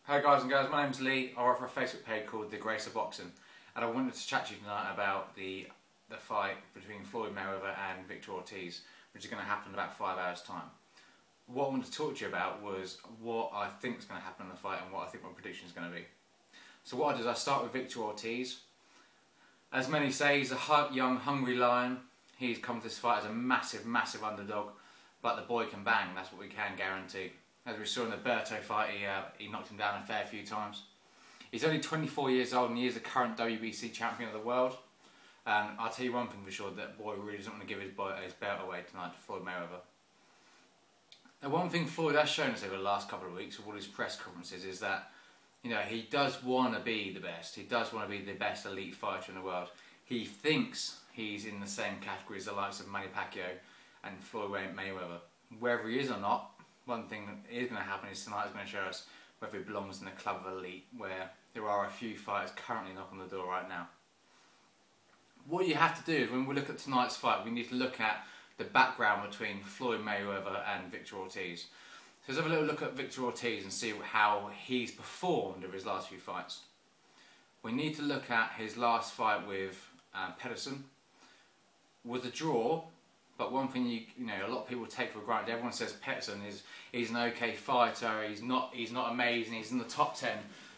Hi guys and girls, my name's Lee. I work for a Facebook page called The Grace of Boxing, and I wanted to chat to you tonight about the fight between Floyd Mayweather and Victor Ortiz, which is going to happen in about 5 hours time. What I wanted to talk to you about was what I think is going to happen in the fight and what I think my prediction is going to be. So what I do is I start with Victor Ortiz. As many say, he's a young, hungry lion. He's come to this fight as a massive, massive underdog, but the boy can bang, that's what we can guarantee. As we saw in the Berto fight, he knocked him down a fair few times. He's only 24 years old and he is the current WBC champion of the world. And I'll tell you one thing for sure, that boy really doesn't want to give his belt away tonight to Floyd Mayweather. And one thing Floyd has shown us over the last couple of weeks with all his press conferences is that, you know, he does want to be the best. He does want to be the best elite fighter in the world. He thinks he's in the same category as the likes of Manny Pacquiao and Floyd Mayweather. Whether he is or not, one thing that is going to happen is tonight is going to show us whether he belongs in the club of elite, where there are a few fighters currently knocking the door right now. What you have to do is, when we look at tonight's fight, we need to look at the background between Floyd Mayweather and Victor Ortiz. So let's have a little look at Victor Ortiz and see how he's performed over his last few fights. We need to look at his last fight with Pedersen. Was a draw. But one thing you know, a lot of people take for granted. Everyone says Pedersen he's an okay fighter. He's not amazing. He's in the top 10.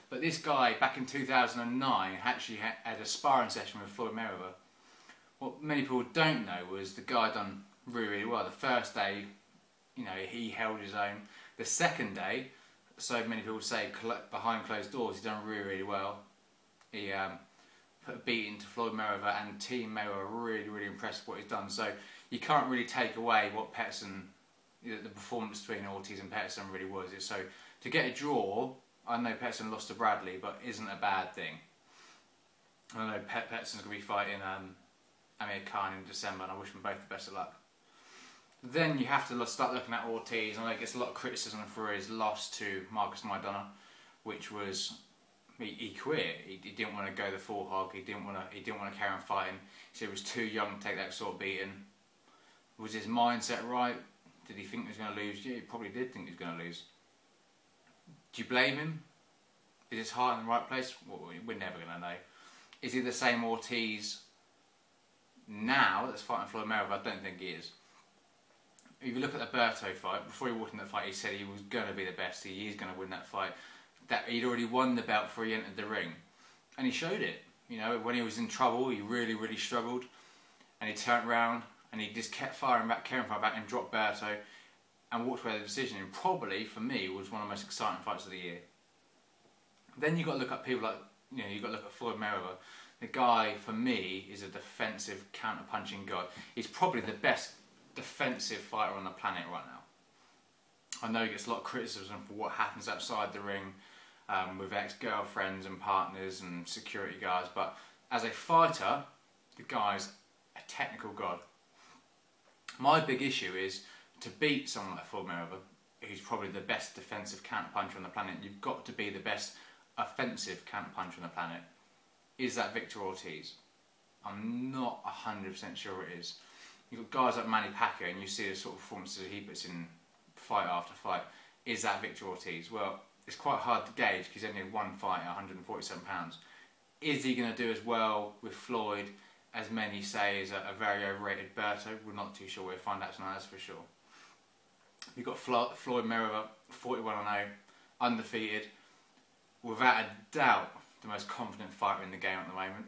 But this guy back in 2009 actually had a sparring session with Floyd Mayweather. What many people don't know was the guy done really, really well. The first day, you know, he held his own. The second day, so many people say behind closed doors, he done really, really well. He put a beating to Floyd Mayweather, and Team Mayweather were really, really impressed with what he's done. So you can't really take away what Pedersen, the performance between Ortiz and Pedersen really was. So to get a draw, I know Pedersen lost to Bradley, but isn't a bad thing. I know Pedersen's going to be fighting Amir Khan in December, and I wish them both the best of luck. Then you have to start looking at Ortiz. I know he gets a lot of criticism for his loss to Marcus Maidana, which was he quit. He didn't want to go the full hog. He didn't want to carry on fighting. He said he was too young to take that sort of beating. Was his mindset right? Did he think he was going to lose? Yeah, he probably did think he was going to lose. Do you blame him? Is his heart in the right place? Well, we're never going to know. Is he the same Ortiz now that's fighting Floyd Mayweather? I don't think he is. If you look at the Berto fight, before he walked in that fight, he said he was going to be the best. He is going to win that fight. That he'd already won the belt before he entered the ring, and he showed it. You know, when he was in trouble, he really, really struggled, and he turned around and he just kept firing back, and dropped Berto, and walked away with the decision. And probably, for me, was one of the most exciting fights of the year. Then you got to look at people like, you know, you got to look at Floyd Mayweather. The guy, for me, is a defensive, counter-punching god. He's probably the best defensive fighter on the planet right now. I know he gets a lot of criticism for what happens outside the ring with ex-girlfriends and partners and security guards, but as a fighter, the guy's a technical god. My big issue is, to beat someone like Floyd Mayweather, who's probably the best defensive counter-puncher on the planet, you've got to be the best offensive counter-puncher on the planet. Is that Victor Ortiz? I'm not 100% sure it is. You've got guys like Manny Pacquiao, and you see the sort of performances he puts in fight after fight. Is that Victor Ortiz? Well, it's quite hard to gauge because he's only had one fight at 147 pounds. Is he going to do as well with Floyd as many say is a very overrated Berto? We're not too sure. We'll find out tonight, that's for sure. You've got Floyd Mayweather, 41-0, undefeated. Without a doubt, the most confident fighter in the game at the moment.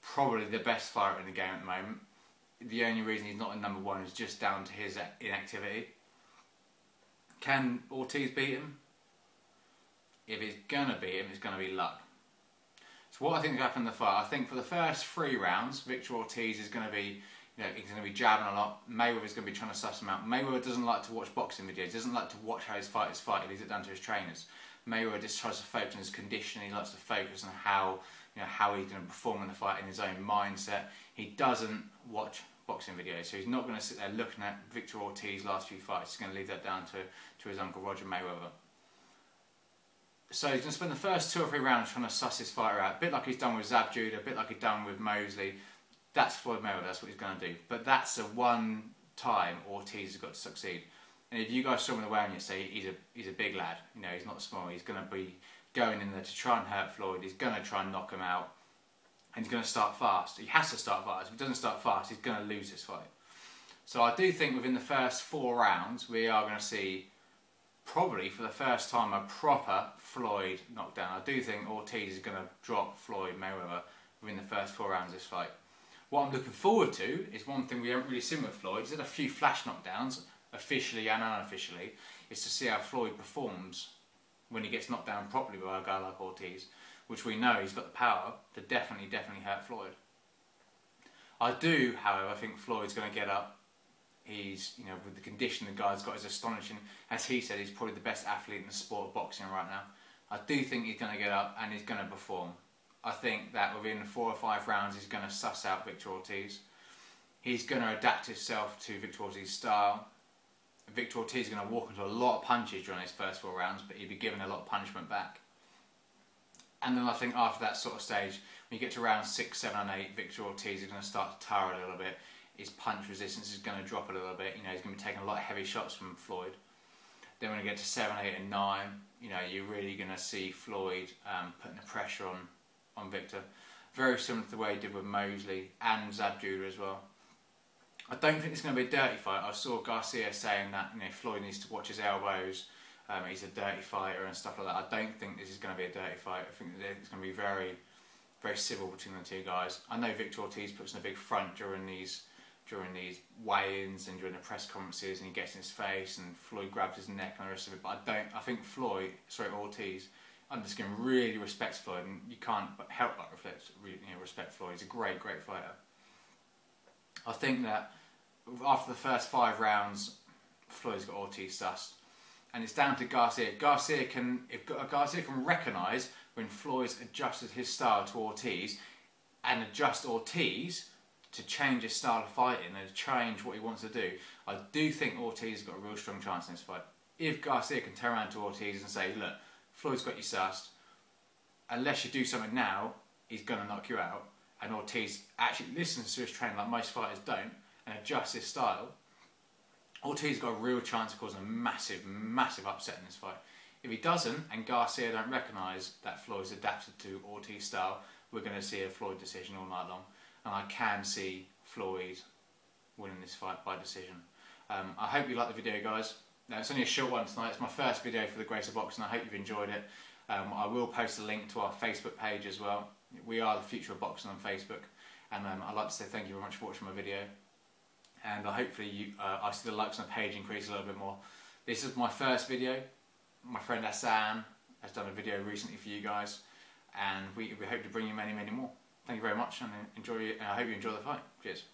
Probably the best fighter in the game at the moment. The only reason he's not in number one is just down to his inactivity. Can Ortiz beat him? If he's going to beat him, it's going to be luck. So what I think has happened in the fight, I think for the first 3 rounds, Victor Ortiz is going to be, you know, he's going to be jabbing a lot. Mayweather's going to be trying to suss him out. Mayweather doesn't like to watch boxing videos. He doesn't like to watch how his fighters fight. He leaves it down to his trainers. Mayweather just tries to focus on his condition. He likes to focus on how, you know, how he's going to perform in the fight in his own mindset. He doesn't watch boxing videos, so he's not going to sit there looking at Victor Ortiz's last few fights. He's going to leave that down to his uncle Roger Mayweather. So he's going to spend the first 2 or 3 rounds trying to suss his fighter out, a bit like he's done with Zab Judah, a bit like he's done with Mosley. That's Floyd Mayweather, that's what he's going to do. But that's the one time Ortiz has got to succeed. And if you guys saw him in the weigh-in yesterday, he's a big lad. You know, he's not small. He's going to be going in there to try and hurt Floyd. He's going to try and knock him out, and he's going to start fast. He has to start fast. If he doesn't start fast, he's going to lose this fight. So I do think within the first 4 rounds, we are going to see, probably for the first time, a proper Floyd knockdown. I do think Ortiz is going to drop Floyd Mayweather within the first 4 rounds of this fight. What I'm looking forward to is one thing we haven't really seen with Floyd. He's had a few flash knockdowns, officially and unofficially, is to see how Floyd performs when he gets knocked down properly by a guy like Ortiz, which we know he's got the power to definitely hurt Floyd. I do, however, think Floyd's going to get up. He's, you know, with the condition the guy's got is astonishing. As he said, he's probably the best athlete in the sport of boxing right now. I do think he's going to get up and he's going to perform. I think that within 4 or 5 rounds he's going to suss out Victor Ortiz. He's going to adapt himself to Victor Ortiz's style. Victor Ortiz is going to walk into a lot of punches during his first 4 rounds, but he'll be given a lot of punishment back. And then I think after that sort of stage, when you get to round 6, 7 and 8, Victor Ortiz is going to start to tire a little bit. His punch resistance is going to drop a little bit. You know, he's going to be taking a lot of heavy shots from Floyd. Then when you get to 7, 8 and 9, you know, you're really going to see Floyd putting the pressure on Victor. Very similar to the way he did with Mosley and Zab Judah as well. I don't think it's going to be a dirty fight. I saw Garcia saying that, you know, Floyd needs to watch his elbows. He's a dirty fighter and stuff like that. I don't think this is going to be a dirty fight. I think that it's going to be very, very civil between the two guys. I know Victor Ortiz puts in a big front during these weigh-ins and during the press conferences, and he gets in his face and Floyd grabs his neck and the rest of it. But I think Ortiz under skin really respects Floyd, and you can't help but respect Floyd. He's a great fighter. I think that after the first 5 rounds, Floyd's got Ortiz sussed, and it's down to Garcia. If Garcia can recognise when Floyd's adjusted his style to Ortiz, and adjust Ortiz to change his style of fighting and to change what he wants to do, I do think Ortiz has got a real strong chance in this fight. If Garcia can turn around to Ortiz and say, look, Floyd's got you sussed, unless you do something now, he's going to knock you out, and Ortiz actually listens to his trainer like most fighters don't, and adjusts his style, Ortiz got a real chance of causing a massive upset in this fight. If he doesn't, and Garcia don't recognise that Floyd's adapted to Ortiz's style, we're going to see a Floyd decision all night long. And I can see Floyd winning this fight by decision. I hope you liked the video, guys. Now, it's only a short one tonight. It's my first video for the Grace of Boxing. I hope you've enjoyed it. I will post a link to our Facebook page as well. We are the future of boxing on Facebook. And I'd like to say thank you very much for watching my video. And hopefully I see the likes on the page increase a little bit more. This is my first video. My friend Hassan has done a video recently for you guys. And we hope to bring you many more. Thank you very much, and I hope you enjoy the fight. Cheers.